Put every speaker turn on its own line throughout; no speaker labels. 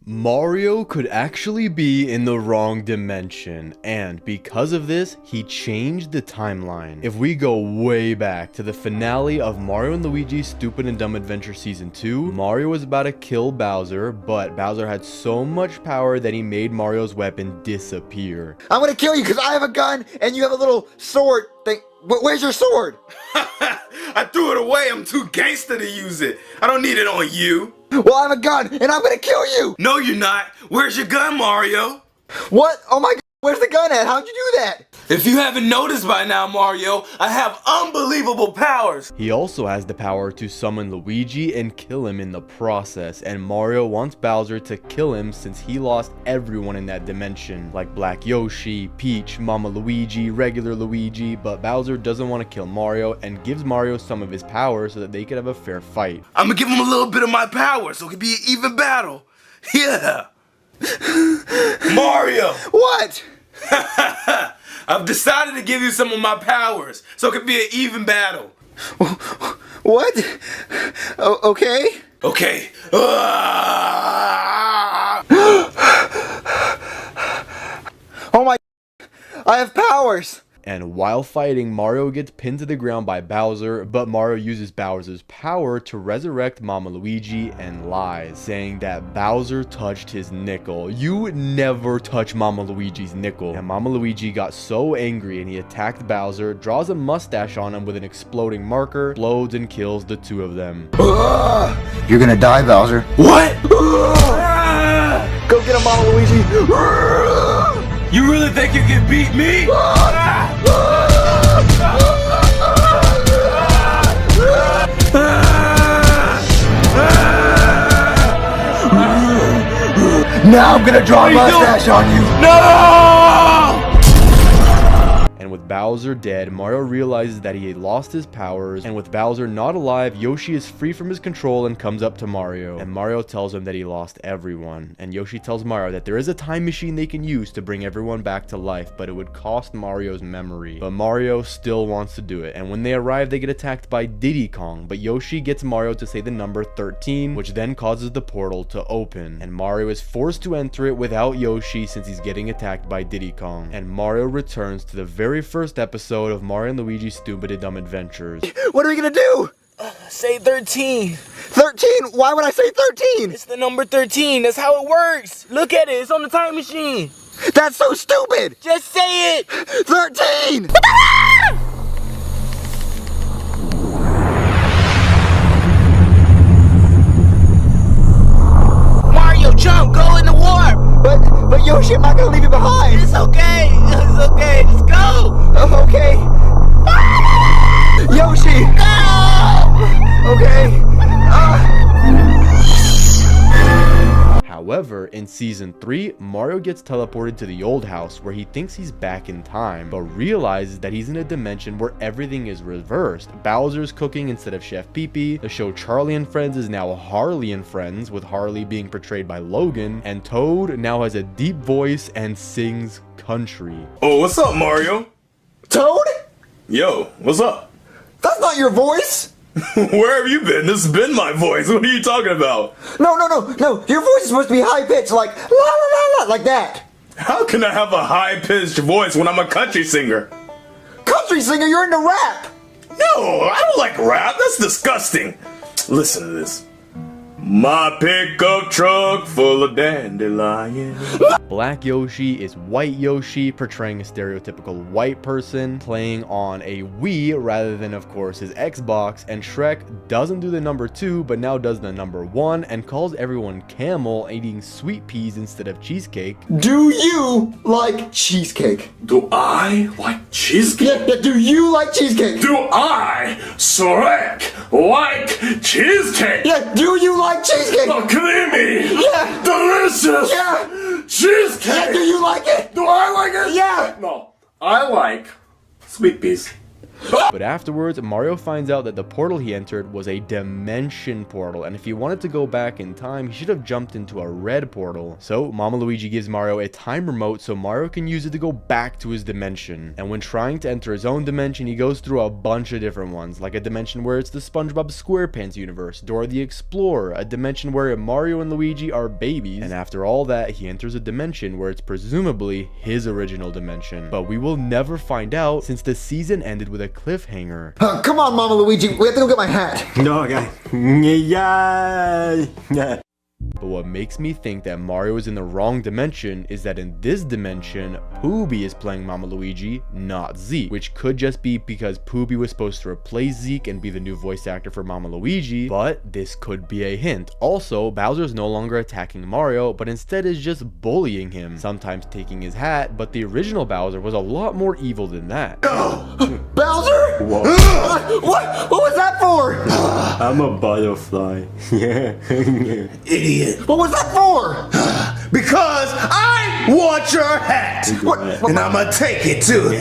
Mario could actually be in the wrong dimension, and because of this, he changed the timeline. If we go way back to the finale of Mario and Luigi's Stupid and Dumb Adventure Season 2, Mario was about to kill Bowser, but Bowser had so much power that he made Mario's weapon disappear.
I'm gonna kill you because I have a gun and you have a little sword thing. Where's your sword?
I threw it away. I'm too gangster to use it. I don't need it on you.
Well, I have a gun and I'm gonna kill you.
No, you're not. Where's your gun, Mario?
What? Oh my God, where's the gun at? How'd you do that?
If you haven't noticed by now, Mario, I have unbelievable powers.
He also has the power to summon Luigi and kill him in the process, and Mario wants Bowser to kill him since he lost everyone in that dimension, like Black Yoshi, Peach, Mama Luigi, regular Luigi, but Bowser doesn't want to kill Mario and gives Mario some of his power so that they could have a fair fight.
I'm gonna give him a little bit of my power so it can be an even battle. Yeah. Mario.
What?
I've decided to give you some of my powers, so it could be an even battle.
What? Okay.
Okay.
Oh my, I have powers.
And while fighting, Mario gets pinned to the ground by Bowser, but Mario uses Bowser's power to resurrect Mama Luigi and lies, saying that Bowser touched his nickel. You would never touch Mama Luigi's nickel. And Mama Luigi got so angry and he attacked Bowser, draws a mustache on him with an exploding marker, explodes and kills the two of them.
You're gonna die, Bowser.
What?
Go get him, Mama Luigi.
You really think you can beat me?
Now I'm gonna draw a mustache on you.
No!
And with Bowser dead, Mario realizes that he had lost his powers, and with Bowser not alive, Yoshi is free from his control and comes up to Mario. And Mario tells him that he lost everyone. And Yoshi tells Mario that there is a time machine they can use to bring everyone back to life, but it would cost Mario's memory. But Mario still wants to do it, and when they arrive, they get attacked by Diddy Kong, but Yoshi gets Mario to say the number 13, which then causes the portal to open. And Mario is forced to enter it without Yoshi since he's getting attacked by Diddy Kong. And Mario returns to the very first episode of Mario and Luigi's Stupid and Dumb Adventures.
What are we gonna do?
Say 13.
13? Why would I say 13?
It's the number 13. That's how it works. Look at it. It's on the time machine.
That's so stupid.
Just say it.
13.
Mario, jump. Go in the warp.
But Yoshi, I'm not gonna leave you behind.
It's okay. It's okay. Just go.
Okay. Yoshi.
Go.
Okay.
However, in Season 3, Mario gets teleported to the old house where he thinks he's back in time, but realizes that he's in a dimension where everything is reversed. Bowser's cooking instead of Chef Pee-Pee, the show Charlie and Friends is now Harley and Friends, with Harley being portrayed by Logan, and Toad now has a deep voice and sings country.
Oh, what's up, Mario?
Toad?
Yo, what's up?
That's not your voice.
Where have you been? This has been my voice. What are you talking about?
No. Your voice is supposed to be high pitched, like la la la la, like that.
How can I have a high-pitched voice when I'm a country singer?
Country singer, you're into rap.
No, I don't like rap. That's disgusting. Listen to this. My pickup truck full of dandelions.
Black Yoshi is White Yoshi, portraying a stereotypical white person, playing on a Wii rather than, of course, his Xbox, and Shrek doesn't do the number 2, but now does the number 1, and calls everyone camel, eating sweet peas instead of cheesecake.
Do you like cheesecake?
Do I like cheesecake?
Yeah, do you like cheesecake?
Do I, Shrek, like cheesecake?
Yeah, do you like cheesecake?
Oh, creamy!
Yeah.
Delicious!
Yeah.
Cheesecake!
Yeah, do you like it?
Do I like it?
Yeah.
No, I like sweet peas.
But afterwards, Mario finds out that the portal he entered was a dimension portal, and if he wanted to go back in time, he should have jumped into a red portal. So Mama Luigi gives Mario a time remote so Mario can use it to go back to his dimension. And when trying to enter his own dimension, he goes through a bunch of different ones, like a dimension where it's the SpongeBob SquarePants universe, Dora the Explorer, a dimension where Mario and Luigi are babies, and after all that, he enters a dimension where it's presumably his original dimension. But we will never find out since the season ended with a cliffhanger.
Come on, Mama Luigi. We have to go get my hat.
No, okay. Yeah.
But what makes me think that Mario is in the wrong dimension is that in this dimension, Poobie is playing Mama Luigi, not Zeke, which could just be because Poobie was supposed to replace Zeke and be the new voice actor for Mama Luigi, but this could be a hint. Also, Bowser's no longer attacking Mario, but instead is just bullying him, sometimes taking his hat, but the original Bowser was a lot more evil than that.
Bowser?
Whoa.
What was that for?
I'm a butterfly. Yeah.
Idiot.
What was that for?
Because I want your hat. And I'ma take it too.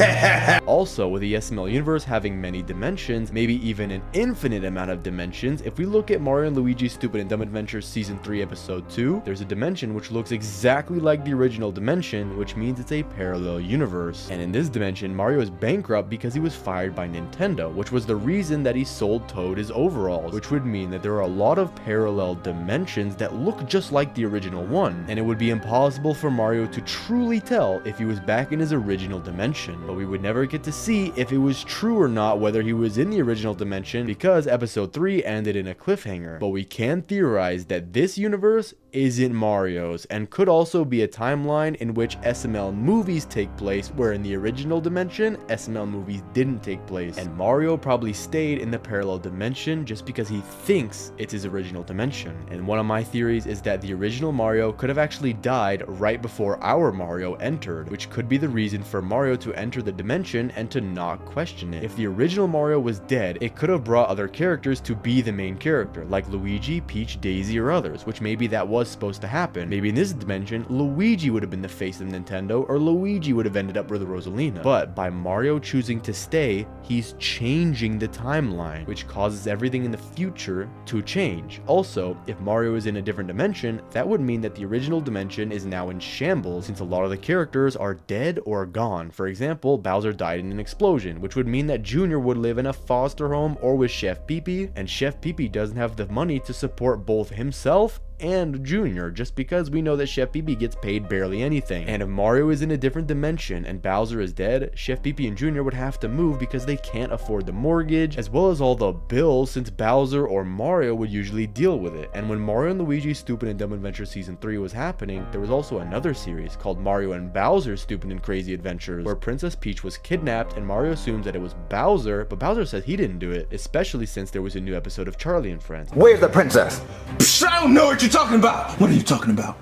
Also, with the SML universe having many dimensions, maybe even an infinite amount of dimensions, if we look at Mario and Luigi's Stupid and Dumb Adventures Season 3 Episode 2, there's a dimension which looks exactly like the original dimension, which means it's a parallel universe. And in this dimension, Mario is bankrupt because he was fired by Nintendo, which was the reason that he sold Toad his overalls, which would mean that there are a lot of parallel dimensions that look just like the original one, and it would be impossible for Mario to truly tell if he was back in his original dimension. But we would never get to see if it was true or not whether he was in the original dimension because episode 3 ended in a cliffhanger. But we can theorize that this universe isn't Mario's and could also be a timeline in which SML movies take place where in the original dimension SML movies didn't take place, and Mario probably stayed in the parallel dimension just because he thinks it's his original dimension. And one of my theories is that the original Mario could have actually died right before our Mario entered, which could be the reason for Mario to enter the dimension and to not question it. If the original Mario was dead, it could have brought other characters to be the main character, like Luigi, Peach, Daisy, or others, which maybe that was supposed to happen. Maybe in this dimension, Luigi would have been the face of Nintendo, or Luigi would have ended up with Rosalina. But by Mario choosing to stay, he's changing the timeline, which causes everything in the future to change. Also, if Mario is in a different dimension, that would mean that the original dimension is now in shambles since a lot of the characters are dead or gone. For example, Bowser died in an explosion, which would mean that Junior would live in a foster home or with Chef Pee-Pee, and Chef Pee-Pee doesn't have the money to support both himself and Junior, just because we know that Chef Pee-Pee gets paid barely anything. And if Mario is in a different dimension and Bowser is dead, Chef Pee-Pee and Junior would have to move because they can't afford the mortgage, as well as all the bills, since Bowser or Mario would usually deal with it. And when Mario and Luigi's Stupid and Dumb Adventure Season 3 was happening, there was also another series called Mario and Bowser's Stupid and Crazy Adventures, where Princess Peach was kidnapped and Mario assumes that it was Bowser, but Bowser says he didn't do it, especially since there was a new episode of Charlie and Friends.
Where's the princess?
Psh, I don't know what you're talking about. What are you talking about?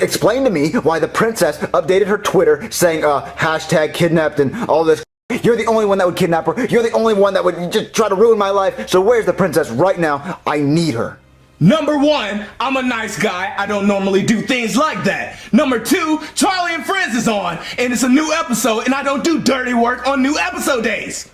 Explain to me why the princess updated her Twitter saying hashtag kidnapped and all this. You're the only one that would kidnap her. You're the only one that would just try to ruin my life. So where's the princess right now? I need her.
Number one, I'm a nice guy. I don't normally do things like that. Number two, Charlie and Friends is on, and it's a new episode, and I don't do dirty work on new episode days.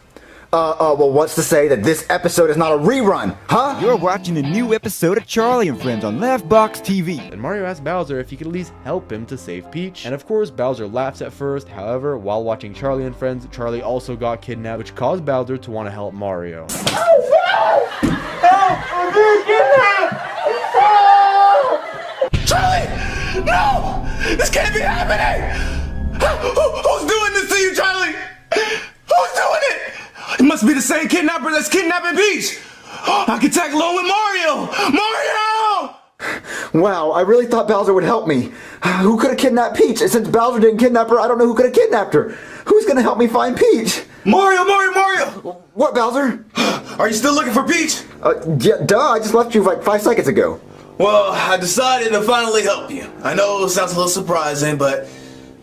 Well, what's to say that this episode is not a rerun, huh?
You're watching a new episode of Charlie and Friends on Laughbox TV.
And Mario asks Bowser if he could at least help him to save Peach. And of course, Bowser laughs at first. However, while watching Charlie and Friends, Charlie also got kidnapped, which caused Bowser to want to help Mario.
Charlie! No! This can't be happening! Who's doing this to you, Charlie? Who's doing it? It must be the same kidnapper that's kidnapping Peach! I can tag along with Mario! Mario!
Wow, I really thought Bowser would help me. Who could have kidnapped Peach? Since Bowser didn't kidnap her, I don't know who could have kidnapped her. Who's gonna help me find Peach?
Mario!
What, Bowser?
Are you still looking for Peach?
Yeah, duh, I just left you like 5 seconds ago.
Well, I decided to finally help you. I know it sounds a little surprising, but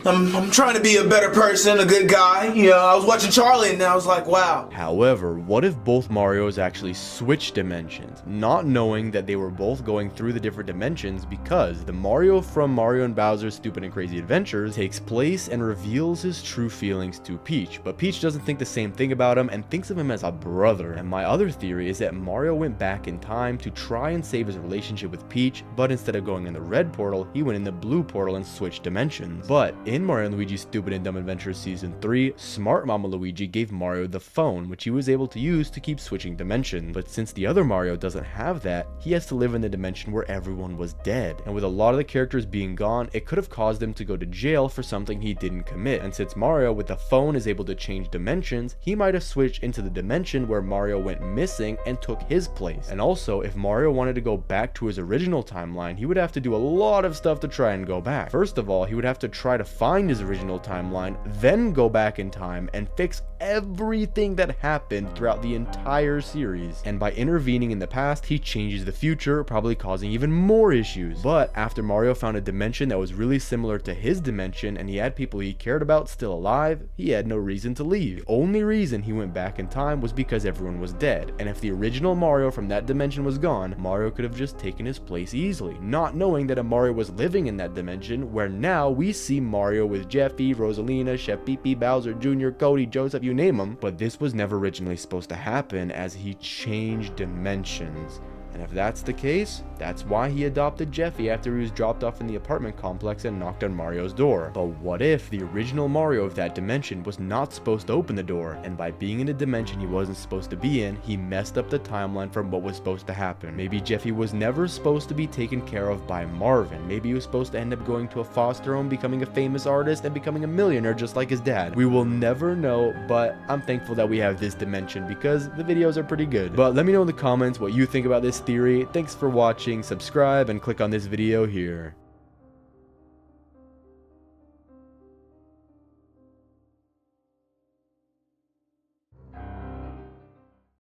I'm trying to be a better person, a good guy. You know, I was watching Charlie and I was like, wow.
However, what if both Marios actually switched dimensions, not knowing that they were both going through the different dimensions, because the Mario from Mario and Bowser's Stupid and Crazy Adventures takes place and reveals his true feelings to Peach, but Peach doesn't think the same thing about him and thinks of him as a brother. And my other theory is that Mario went back in time to try and save his relationship with Peach, but instead of going in the red portal, he went in the blue portal and switched dimensions. But in Mario & Luigi's Stupid and Dumb Adventures Season 3, Smart Mama Luigi gave Mario the phone, which he was able to use to keep switching dimensions. But since the other Mario doesn't have that, he has to live in the dimension where everyone was dead. And with a lot of the characters being gone, it could have caused him to go to jail for something he didn't commit. And since Mario with the phone is able to change dimensions, he might have switched into the dimension where Mario went missing and took his place. And also, if Mario wanted to go back to his original timeline, he would have to do a lot of stuff to try and go back. First of all, he would have to try to find his original timeline, then go back in time and fix everything that happened throughout the entire series. And by intervening in the past, he changes the future, probably causing even more issues. But after Mario found a dimension that was really similar to his dimension and he had people he cared about still alive, he had no reason to leave. The only reason he went back in time was because everyone was dead. And if the original Mario from that dimension was gone, Mario could have just taken his place easily, not knowing that a Mario was living in that dimension, where now we see Mario with Jeffy, Rosalina, Chef Pee, Bowser Jr., Cody, Joseph, you name them. But this was never originally supposed to happen, as he changed dimensions. And if that's the case, that's why he adopted Jeffy after he was dropped off in the apartment complex and knocked on Mario's door. But what if the original Mario of that dimension was not supposed to open the door, and by being in a dimension he wasn't supposed to be in, he messed up the timeline from what was supposed to happen? Maybe Jeffy was never supposed to be taken care of by Marvin. Maybe he was supposed to end up going to a foster home, becoming a famous artist, and becoming a millionaire just like his dad. We will never know, but I'm thankful that we have this dimension because the videos are pretty good. But let me know in the comments what you think about this theory. Thanks for watching, subscribe, and click on this video here.